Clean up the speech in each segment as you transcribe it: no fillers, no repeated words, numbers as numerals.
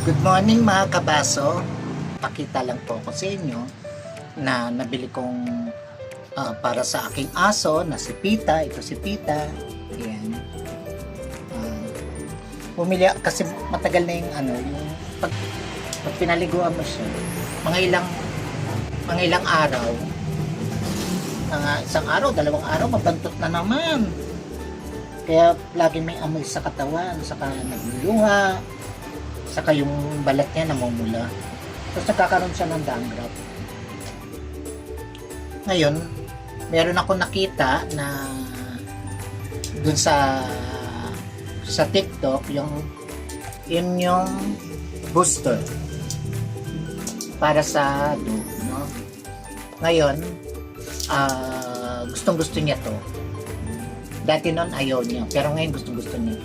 Good morning mga kabaso. Pakita lang po ako sa inyo na nabili kong para sa aking aso na si Pita. Ito si Pita. Ayan. Pumili kasi matagal na yung yung pag pinaliguan mo siya. Mga ilang araw. Isang araw, dalawang araw, mabantot na naman. Kaya lagi may amoy sa katawan, saka nagluluha, saka yung balat niya namumula. Tapos nagkakaroon siya ng dandruff. Ngayon, meron ako nakita na dun sa TikTok, yung booster para sa dog, no? Ngayon, gustong-gusto niya to. Dati noon ayaw niya, pero ngayon gustong-gusto niya.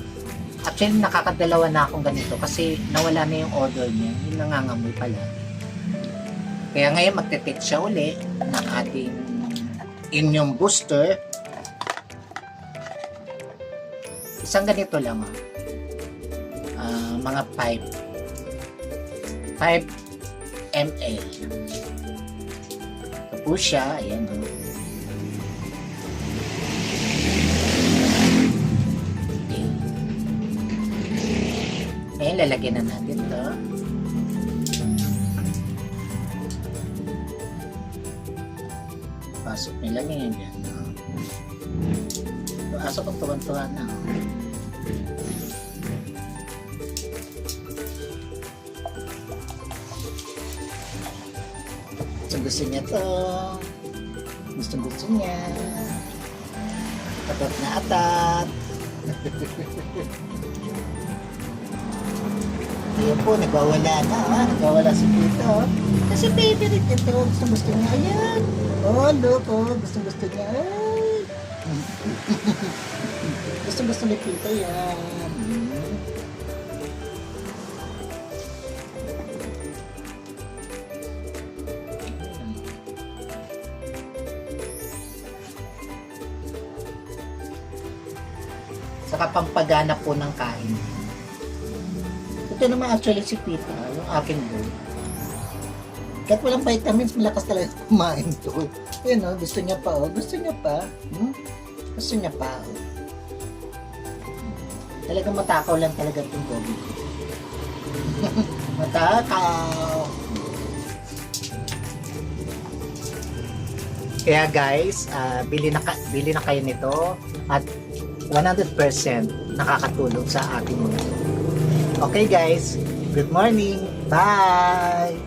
Actually, nakakadalawa na akong ganito kasi nawala na yung odor niya. Yung nangangamoy pala. Kaya ngayon magte-take siya uli ng ating immune booster. Isang ganito lang. Mga 5 ml. Ito po siya. Ayan o. Ngayon, lalagyan na natin ito. Pasok nila ngayon yan. Pasok ang tuwan-tuwa na. Gusto niya to. Gusto niya. Atat na atat. Ayan po, nagwawala na. Nagwawala si Pito. Kasi favorite ito. Gusto niya. Ayan. Oh, look. Oh, gusto niya. Ay. Gusto ni Pito yan. Saka pampagana po ng kain. Ito naman actually si Pita, yung aking boy. Kahit walang vitamins, malakas talaga kumain to. Ayan o, gusto niya pa o. Gusto niya pa. Gusto niya pa o. Talagang matakaw lang talaga itong gobi ko. Matakaw. Kaya guys, bili na kayo nito at 100% nakakatulong sa ating mundo. Okay guys, good morning. Bye!